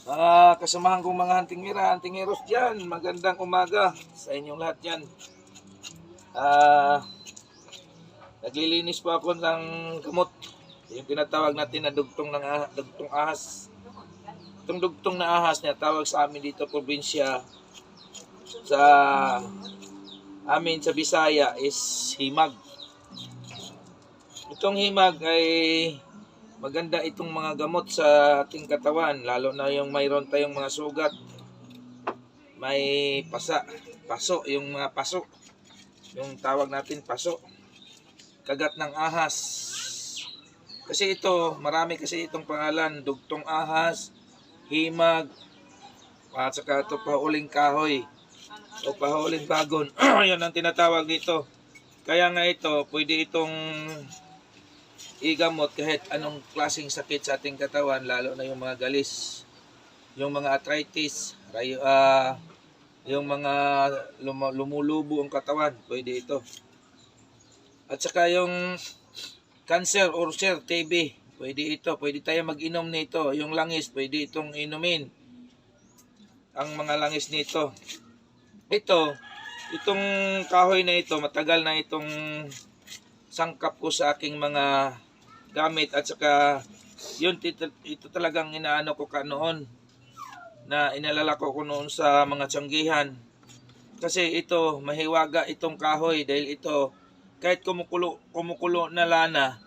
Kasamahan kong mga huntingeros dyan, magandang umaga sa inyong lahat dyan. Naglilinis po ako ng gamot, yung tinatawag natin na dugtong ahas. Itong dugtong na ahas na tawag sa amin dito probinsya, sa amin sa Bisaya is himag. Itong himag ay maganda itong mga gamot sa ating katawan, lalo na yung mayroon tayong mga sugat, may paso, yung mga paso, yung tawag natin paso, kagat ng ahas. Kasi ito, marami kasi itong pangalan, dugtong ahas, himag, at saka ito pahuling kahoy o pahuling bagon. Yan ang tinatawag dito. Kaya nga ito, pwede itong igamot kahit anong klaseng sakit sa ating katawan, lalo na yung mga galis, yung mga arthritis, yung mga lumulubo ang katawan, pwede ito. At saka yung cancer, ulcer, TB, pwede ito. Pwede tayo mag-inom nito. Yung langis, pwede itong inumin. Ang mga langis nito. Itong kahoy na ito, matagal na itong sangkap ko sa aking mga gamit. At saka, ito talagang inaano ko noon. Na inalala ko noon sa mga tiyanggihan. Kasi ito, mahiwaga itong kahoy. Dahil ito, kahit kumukulo na lana,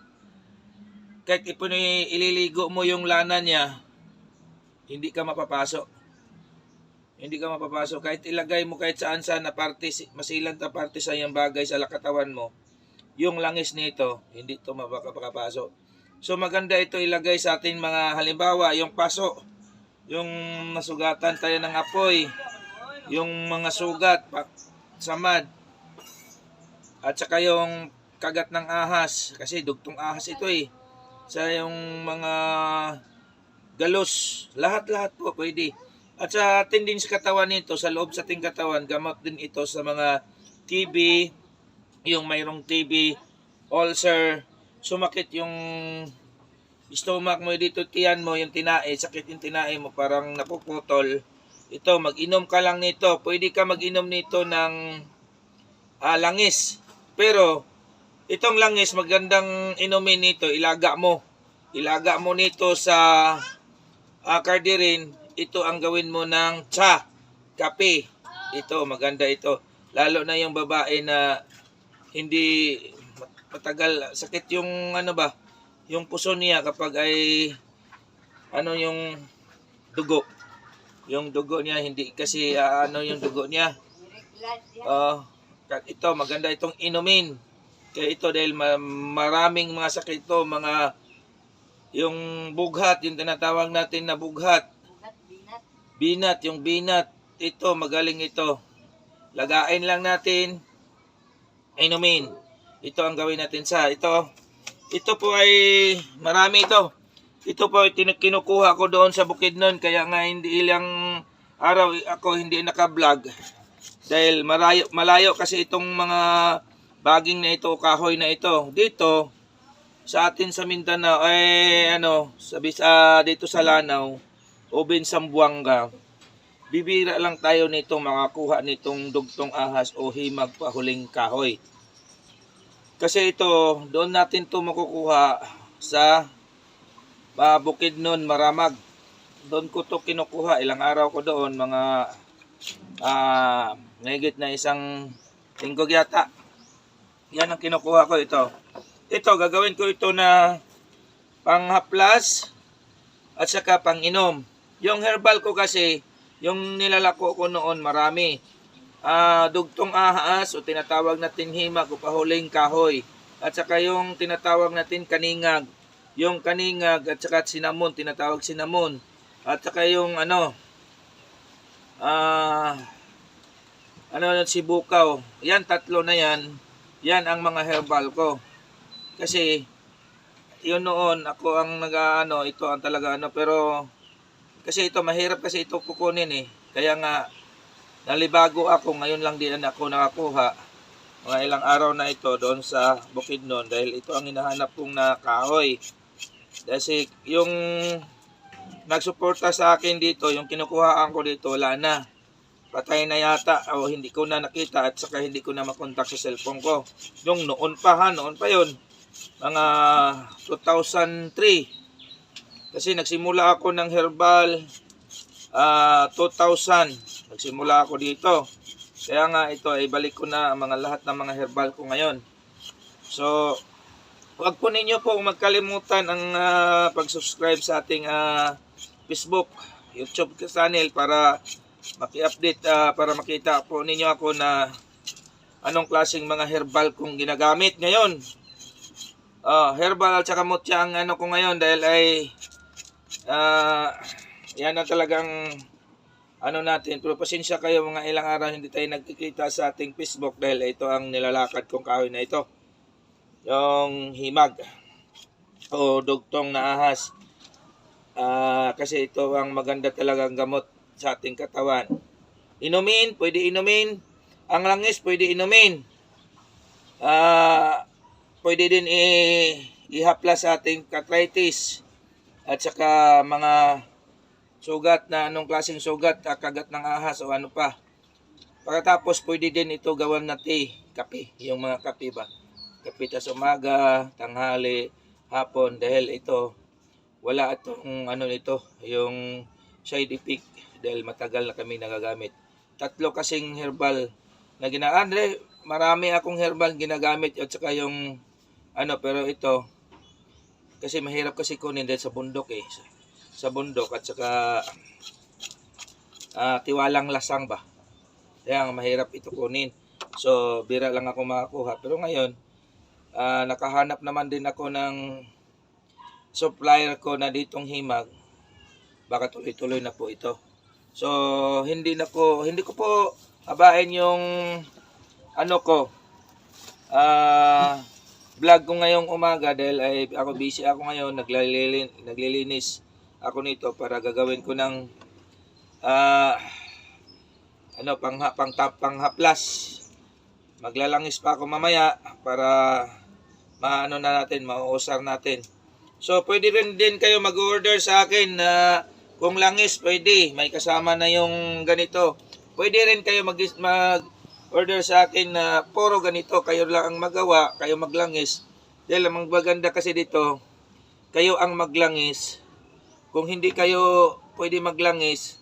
kahit ililigo mo yung lana niya, hindi ka mapapasok. Hindi ka mapapasok. Kahit ilagay mo kahit saan na parte, masilang na parte sa iyang bagay sa lakatawan mo, yung langis nito, hindi ito makapasok. So maganda ito ilagay sa ating mga halimbawa, yung paso, yung nasugatan tayo ng apoy, yung mga sugat, samad, at saka yung kagat ng ahas, kasi dugtong ahas ito sa yung mga galos, lahat po pwede. At sa atin din sa katawan nito, sa loob sa ating katawan, gamot din ito sa mga TB, yung mayroong TB, ulcer, sumakit yung stomach mo dito, tiyan mo, yung tinae, sakit yung tinae mo, parang napuputol. Ito, mag-inom ka lang nito. Pwede ka mag-inom nito ng langis. Pero, itong langis, magandang inumin nito, ilaga mo. Ilaga mo nito sa kardirin. Ito ang gawin mo ng kape. Ito, maganda ito. Lalo na yung babae na hindi matagal, sakit yung yung puso niya kapag ay yung dugo. Yung dugo niya, hindi kasi yung dugo niya. Ito, maganda itong inumin. Kaya ito dahil maraming mga sakit ito, yung bughat, yung tinatawag natin na bughat. Binat, yung binat. Ito, magaling ito. Lagain lang natin, inumin. Ito ang gawin natin sa ito. Ito po ay marami ito. Ito po ay kinukuha ko doon sa Bukidnon, kaya nga hindi ilang araw ako hindi naka-vlog. Dahil malayo kasi itong mga baging na ito, kahoy na ito. Dito sa atin sa Mindanao dito sa Lanao, Oben, Sambuanga, bibira lang tayo nito makakuha nitong dugtong ahas o himag pahuling kahoy. Kasi ito, doon natin ito makukuha sa Bukidnon, Maramag. Doon ko ito kinukuha. Ilang araw ko doon, mga nahigit na isang linggo yata. Yan ang kinukuha ko ito. Ito, gagawin ko ito na panghaplas at saka panginom. Yung herbal ko kasi, yung nilalako ko noon marami. Dugtong ahas o tinatawag natin himag o pahuling kahoy. At saka yung tinatawag natin kaningag. Yung kaningag at saka sinamon, tinatawag sinamon. At saka yung sibukaw. Yan, tatlo na yan. Yan ang mga herbal ko. Kasi yun noon ako ang ito ang talaga pero kasi ito mahirap kasi ito kukunin Kaya nga nalibago ako, ngayon lang din ako nakakuha. Mga ilang araw na ito doon sa Bukidnon dahil ito ang hinahanap kong na kahoy. Kasi yung nagsuporta sa akin dito, yung kinukuhaan ko dito, wala na. Patay na yata o hindi ko na nakita at saka hindi ko na makontak sa cellphone ko. Yung noon pa yun. Mga 2003. Kasi nagsimula ako ng herbal 2000. Nagsimula ako dito. Kaya nga ito ay balik ko na ang lahat ng mga herbal ko ngayon. So, huwag po ninyo po magkalimutan ang pag-subscribe sa ating Facebook, YouTube channel para maki-update, para makita po ninyo ako na anong klaseng mga herbal kong ginagamit ngayon. Herbal at saka mutya ang ano ko ngayon dahil ay yan na talagang ano natin. Pero pasensya kayo, mga ilang araw hindi tayo nagkikita sa ating Facebook dahil ito ang nilalakad kong kahoy na ito. Yung himag o dugtong na ahas. Kasi ito ang maganda talagang gamot sa ating katawan. Inumin, pwede inumin. Ang langis, pwede inumin. Pwede din ihaplas sa ating arthritis. At saka mga sugat na anong klaseng sugat, kagat ng ahas o ano pa. Pagkatapos, pwede din ito gawan na tea, kape. Yung mga kape ba? Kape sa umaga, tanghali, hapon. Dahil ito, wala itong ano nito, yung side effect dahil matagal na kami nagagamit. 3 kasing herbal na ginagamit. Marami akong herbal ginagamit at saka yung ano, pero ito kasi mahirap kasi kunin dahil sa bundok sa bundok at saka tiwalang lasang ba. Kaya mahirap ito kunin. So bira lang ako makakuha. Pero ngayon nakahanap naman din ako ng supplier ko na ditong himag. Baka tuloy-tuloy na po ito. So hindi ko po habain yung ano ko vlog ko ngayong umaga dahil ay ako busy ako ngayon, naglilinis ako nito para gagawin ko ng panghaplas. Maglalangis pa ako mamaya para maano na natin, mauusar natin. So pwede rin din kayo mag-order sa akin na kung langis pwede, may kasama na yung ganito. Pwede rin kayo mag-order sa akin na puro ganito, kayo lang ang magawa, kayo maglangis. Dahil ang maganda kasi dito, kayo ang maglangis. Kung hindi kayo pwede maglangis,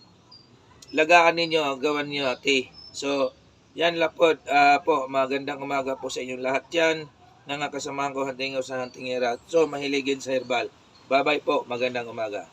lagaan ninyo, gawan niyo tea. So, yan lang po, magandang umaga po sa inyong lahat yan. Nakakasamahan ko Hunting sa Huntingera. So, mahiligin sa herbal. Bye-bye po, magandang umaga.